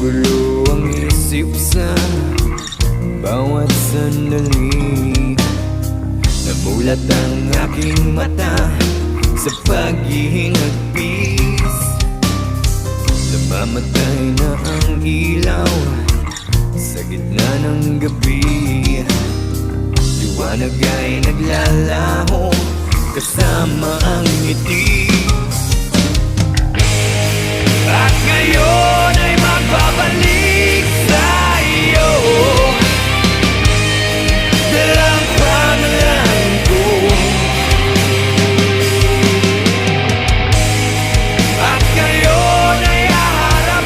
Magulo ang isip sa bawat sandali. Namulat ang aking mata sa paghihingagpis. Namamatay na ang ilaw sa gitna ng gabi. Liwanag ay naglalaho kasama ang ngiti. At ngayon